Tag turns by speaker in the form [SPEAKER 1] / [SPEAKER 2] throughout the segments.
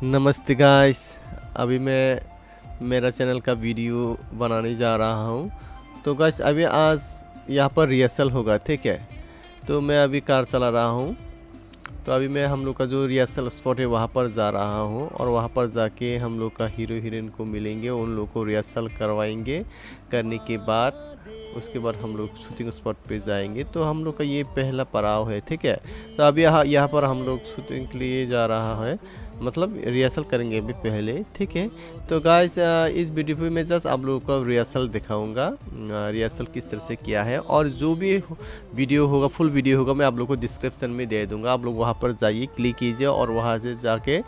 [SPEAKER 1] नमस्ते गाइस। अभी मैं मेरा चैनल का वीडियो बनाने जा रहा हूँ। तो गाइस अभी आज यहाँ पर रिहर्सल होगा, ठीक है। तो मैं अभी कार चला रहा हूँ। तो अभी मैं हम लोग का जो रिहर्सल स्पॉट है वहाँ पर जा रहा हूँ और वहाँ पर जाके हम लोग का हीरो हीरोइन को मिलेंगे, उन लोग को रिहर्सल करवाएंगे। करने के बाद उसके बाद हम लोग शूटिंग स्पॉट पे जाएंगे। तो हम लोग का ये पहला पड़ाव है, ठीक है। तो अभी यहाँ पर हम लोग शूटिंग के लिए जा रहा है, मतलब रिहर्सल करेंगे अभी पहले, ठीक है। तो गाइस इस वीडियो पे मैं जस्ट आप लोगों को रिहर्सल दिखाऊंगा, रिहर्सल किस तरह से किया है। और जो भी वीडियो होगा, फुल वीडियो होगा, मैं आप लोग को डिस्क्रिप्शन में दे दूंगा। आप लोग वहाँ पर जाइए, क्लिक कीजिए और वहाँ से जाके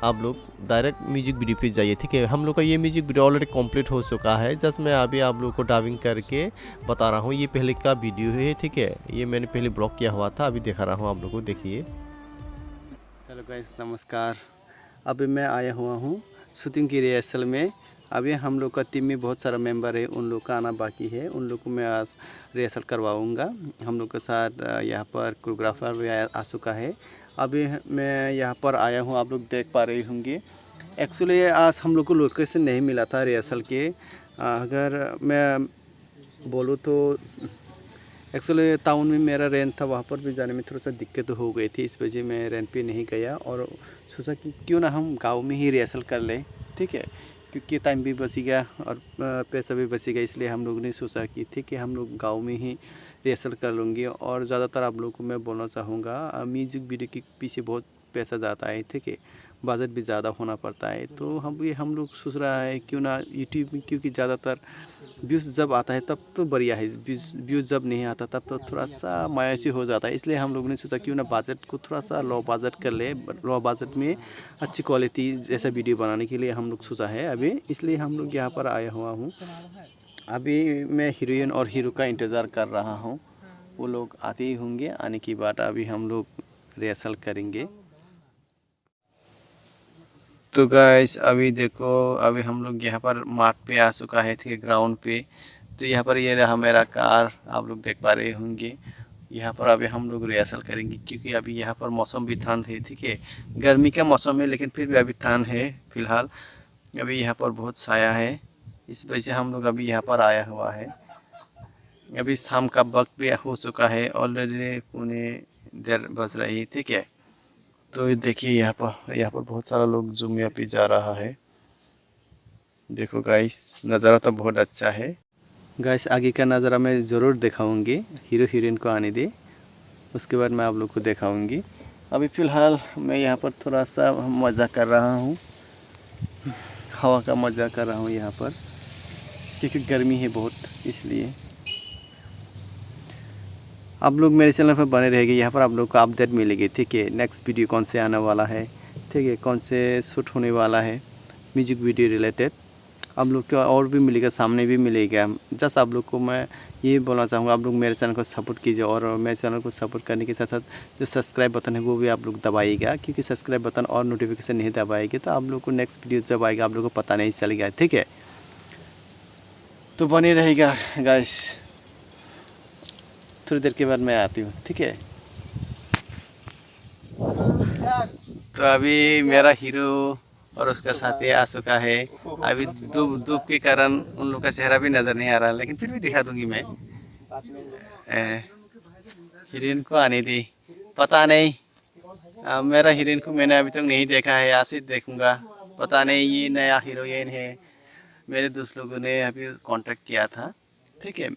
[SPEAKER 1] आप लोग डायरेक्ट म्यूजिक वीडियो पे जाइए, ठीक है। हम लोग का ये म्यूजिक वीडियो ऑलरेडी कंप्लीट हो चुका है। जस्ट मैं अभी आप लोग को डबिंग करके बता रहा हूँ। ये पहले का वीडियो है, ठीक है। ये मैंने पहले ब्लॉग किया हुआ था, अभी दिखा रहा हूँ आप लोग को, देखिए। हेलो गाइस, नमस्कार। अभी मैं आया हुआ हूँ शूटिंग की रिहर्सल में। अभी हम लोग का टीम में बहुत सारा मेंबर है, उन लोग का आना बाकी है। उन लोग को मैं आज रिहर्सल करवाऊँगा। हम लोग के साथ यहाँ पर कोरियोग्राफर भी आ चुका है। अभी मैं यहाँ पर आया हूँ, आप लोग देख पा रहे होंगे। एक्चुअली आज हम लोग को लोकेशन नहीं मिला था रिहर्सल के। अगर मैं बोलूँ तो एक्चुअली टाउन में मेरा रेंट था, वहाँ पर भी जाने में थोड़ा सा दिक्कत हो गई थी। इस वजह मैं रेंट पे नहीं गया और सोचा कि क्यों ना हम गांव में ही रिहर्सल कर लें, ठीक है। क्योंकि टाइम भी बचेगा और पैसा भी बचेगा, इसलिए हम लोग ने सोचा कि ठीक है हम लोग गांव में ही रिहर्सल कर लूँगी। और ज़्यादातर आप लोग को मैं बोलना चाहूँगा, म्यूजिक वीडियो के पीछे बहुत पैसा जाता है, ठीक है। बजट भी ज़्यादा होना पड़ता है। तो हम लोग सोच रहा है क्यों ना यूट्यूब में, क्योंकि ज़्यादातर व्यूज़ जब आता है तब तो बढ़िया है, व्यूज़ जब नहीं आता तब तो थोड़ा सा मायूसी हो जाता है। इसलिए हम लोगों ने सोचा क्यों ना बजट को थोड़ा सा लो बजट कर ले, लो बजट में अच्छी क्वालिटी जैसा वीडियो बनाने के लिए हम लोग सोचा है अभी। इसलिए हम लोग यहाँ पर आया हुआ हूँ। अभी मैं हीरोइन और हीरो का इंतज़ार कर रहा हूँ। वो लोग आते ही होंगे, आने के बाद अभी हम लोग रिहर्सल करेंगे। तो गाइस अभी देखो, अभी हम लोग यहाँ पर मार्ट पे आ चुका है, ठीक है, ग्राउंड पे। तो यहाँ पर ये रहा मेरा कार, आप लोग देख पा रहे होंगे। यहाँ पर अभी हम लोग रिहर्सल करेंगे, क्योंकि अभी यहाँ पर मौसम भी ठंड है, ठीक है। गर्मी का मौसम है लेकिन फिर भी अभी ठंड है फिलहाल। अभी यहाँ पर बहुत साया है, इस वजह से हम लोग अभी यहाँ पर आया हुआ है। अभी शाम का वक्त भी हो चुका है, ऑलरेडी 1:15 बज रही है, ठीक है। तो ये देखिए यहाँ पर बहुत सारा लोग जूम यहाँ पे जा रहा है। देखो गाइस, नज़ारा तो बहुत अच्छा है। गाइस आगे का नज़ारा मैं ज़रूर दिखाऊंगी, हीरो हीरोइन को आने दे, उसके बाद मैं आप लोग को दिखाऊंगी। अभी फ़िलहाल मैं यहाँ पर थोड़ा सा मज़ा कर रहा हूँ, हवा का मज़ा कर रहा हूँ यहाँ पर, क्योंकि गर्मी है बहुत, इसलिए आप लोग मेरे चैनल पर बने रहेंगे। यहाँ पर आप लोग को अपडेट मिलेगी, ठीक है। नेक्स्ट वीडियो कौन से आने वाला है, ठीक है, कौन से शूट होने वाला है म्यूजिक वीडियो रिलेटेड, आप लोग को और भी मिलेगा, सामने भी मिलेगा। जस्ट आप लोग को मैं ये बोलना चाहूँगा, आप लोग मेरे चैनल को सपोर्ट कीजिए। और मेरे चैनल को सपोर्ट करने के साथ साथ जो सब्सक्राइब बटन है वो भी आप लोग दबाइएगा, क्योंकि सब्सक्राइब बटन और नोटिफिकेशन नहीं दबाएंगे तो आप लोग को नेक्स्ट वीडियो जब आएगा आप लोग को पता नहीं चलेगा, ठीक है। तो बने रहेगा गाइस, थोड़ी देर के बाद मैं आती हूँ, ठीक है। तो अभी मेरा हीरो और उसका साथी आ चुका है। अभी धूप के कारण उन लोग का चेहरा भी नज़र नहीं आ रहा, लेकिन फिर भी दिखा दूंगी मैं। हीरोइन को आने दी, पता नहीं। मेरा हीरोइन को मैंने अभी तक नहीं देखा है, आज ही देखूंगा। पता नहीं ये नया हीरोइन है, मेरे दोस्त लोगों ने अभी कांटेक्ट किया था, ठीक है।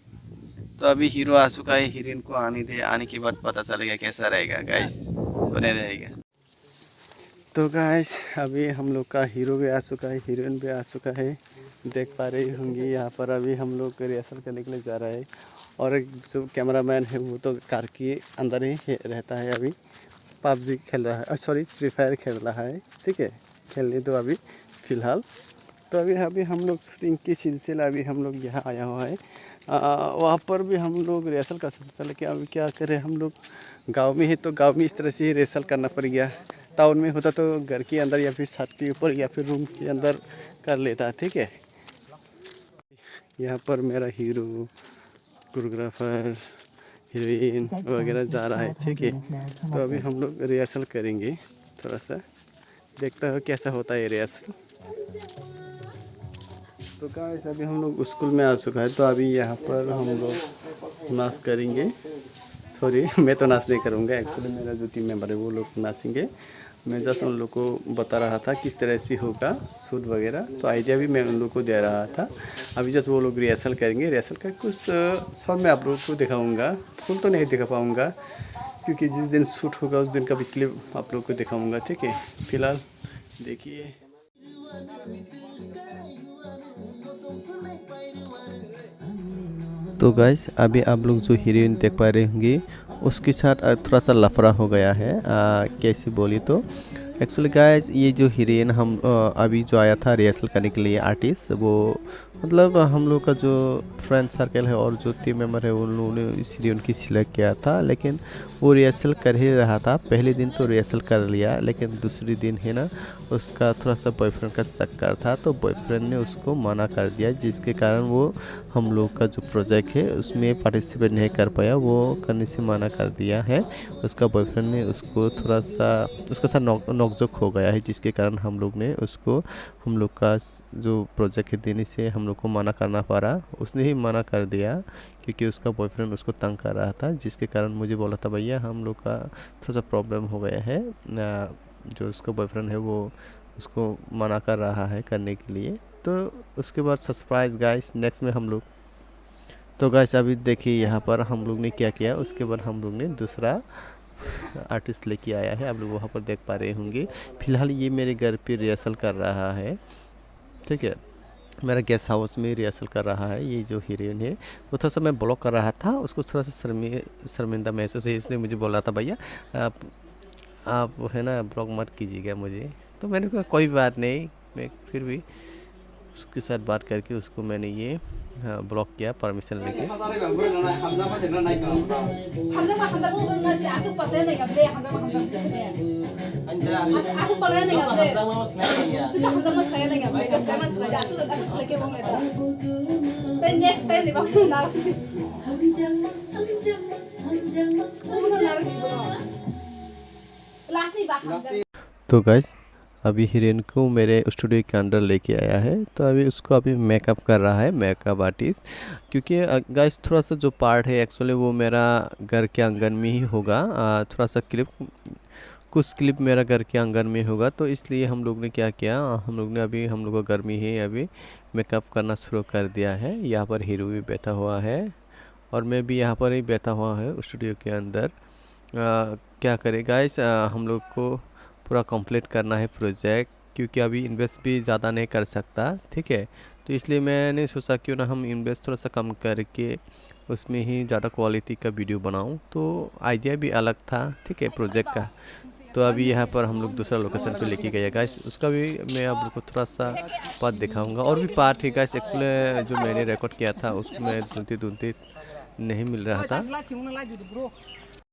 [SPEAKER 1] तो अभी हीरो आ चुका है, हीरोइन को आने दे, आने के बाद पता चलेगा कैसा रहेगा गाइस, बने रहेगा। तो गाइस अभी हम लोग का हीरो भी आ चुका है, हीरोइन भी आ चुका है, देख पा रही होंगी। यहाँ पर अभी हम लोग रिहर्सल करने के लिए जा रहा है। और एक जो कैमरामैन है वो तो कार के अंदर ही रहता है, अभी पबजी खेल रहा है, सॉरी फ्री फायर खेल रहा है, ठीक है। खेलने दो अभी फ़िलहाल। तो अभी हम लोग शूटिंग की सिलसिला, अभी हम लोग यहाँ आया हुआ है। वहाँ पर भी हम लोग रिहर्सल कर सकते थे, लेकिन अभी क्या करें, हम लोग गांव में ही, तो गांव में इस तरह से ही रिहर्सल करना पड़ गया। टाउन में होता तो घर के अंदर या फिर छत के ऊपर या फिर रूम के अंदर कर लेता, ठीक है। यहाँ पर मेरा हीरो, कोरियोग्राफर, हीरोइन वगैरह जा रहा है, ठीक है। तो अभी हम लोग रिहर्सल करेंगे थोड़ा सा, देखता हो कैसा होता है रिहर्सल। तो गाइस अभी हम लोग स्कूल में आ चुका है, तो अभी यहाँ पर हम लोग नाच करेंगे। सॉरी मैं तो नाच नहीं करूँगा, एक्चुअली मेरा जो टीम मेंबर है वो लोग नाचेंगे। मैं जस्ट उन लोग को बता रहा था किस तरह से होगा शूट वगैरह, तो आइडिया भी मैं उन लोग को दे रहा था। अभी जस्ट वो लोग रिहर्सल करेंगे, रिहर्सल का कुछ शॉट मैं आप लोगों को दिखाऊंगा। फुल तो नहीं दिखा पाऊँगा क्योंकि जिस दिन शूट होगा उस दिन का भी क्लिप आप लोग को दिखाऊँगा, ठीक है। फिलहाल देखिए। तो गाइस अभी आप लोग जो हीरोइन देख पा रहे होंगे उसके साथ थोड़ा सा लफड़ा हो गया है। कैसे बोली तो एक्चुअली गाइस ये जो हीरोइन हम अभी जो आया था रिहर्सल करने के लिए आर्टिस्ट, वो मतलब हम लोग का जो फ्रेंड सर्कल है और जो टीम मेंबर है उन लोगों ने इस हीरोइन की सिलेक्ट किया था, लेकिन वो रिहर्सल कर ही रहा था। पहले दिन तो रिहर्सल कर लिया, लेकिन दूसरे दिन है ना उसका थोड़ा सा बॉयफ्रेंड का चक्कर था, तो बॉयफ्रेंड ने उसको मना कर दिया, जिसके कारण वो हम लोग का जो प्रोजेक्ट है उसमें पार्टिसिपेट नहीं कर पाया, वो करने से मना कर दिया है। उसका बॉयफ्रेंड ने उसको थोड़ा सा उसके साथ नोकझोंक हो गया है, जिसके कारण हम लोग ने उसको हम लोग का जो प्रोजेक्ट है देने से हम लोग को मना करना पड़ा। उसने ही मना कर दिया क्योंकि उसका बॉयफ्रेंड उसको तंग कर रहा था, जिसके कारण मुझे बोला था भैया हम लोग का थोड़ा सा प्रॉब्लम हो गया है, जो उसका बॉयफ्रेंड है वो उसको मना कर रहा है करने के लिए। तो उसके बाद सरप्राइज गाइस नेक्स्ट में हम लोग, तो गाइस अभी देखिए यहाँ पर हम लोग ने क्या किया। उसके बाद हम लोग ने दूसरा आर्टिस्ट लेके आया है, आप लोग वहाँ पर देख पा रहे होंगे। फिलहाल ये मेरे घर पे रिहर्सल कर रहा है, ठीक है। मेरा गेस्ट हाउस में रिहर्सल कर रहा है। ये जो हीरोइन है वो थोड़ा सा मैं ब्लॉक कर रहा था, उसको थोड़ा सा शर्मिंदा महसूस है, इसलिए मुझे बोला था भैया आप है ना ब्लॉक मत कीजिएगा मुझे। तो मैंने कहा कोई बात नहीं, मैं फिर भी उसके साथ बात करके उसको मैंने ये ब्लॉक किया परमिशन लेके। तो गाइस अभी हीरोइन को मेरे स्टूडियो के अंदर लेके आया है, तो अभी उसको अभी मेकअप कर रहा है मेकअप आर्टिस्ट। क्योंकि गाइस थोड़ा सा जो पार्ट है एक्चुअली वो मेरा घर के आंगन में ही होगा, थोड़ा सा कुछ क्लिप मेरा घर के आंगन में होगा, तो इसलिए हम लोग ने क्या किया, हम लोग ने अभी हम लोग का घर में ही अभी मेकअप करना शुरू कर दिया है। यहाँ पर हीरो भी बैठा हुआ है और मैं भी यहाँ पर ही बैठा हुआ है स्टूडियो के अंदर। क्या करें गाइस, हम लोग को पूरा कंप्लीट करना है प्रोजेक्ट, क्योंकि अभी इन्वेस्ट भी ज़्यादा नहीं कर सकता, ठीक है। तो इसलिए मैंने सोचा क्यों ना हम इन्वेस्ट थोड़ा सा कम करके उसमें ही ज़्यादा क्वालिटी का वीडियो बनाऊं। तो आइडिया भी अलग था, ठीक है, प्रोजेक्ट का। तो अभी यहाँ पर हम लोग दूसरा लोकेशन पे लेके गए गाइस, उसका भी मैं आप लोग को थोड़ा सा पार्ट दिखाऊंगा। और भी पार्ट है गाइस, एक्चुअली जो मैंने रिकॉर्ड किया था उसमें ढूंढते ढूंढते नहीं मिल रहा था।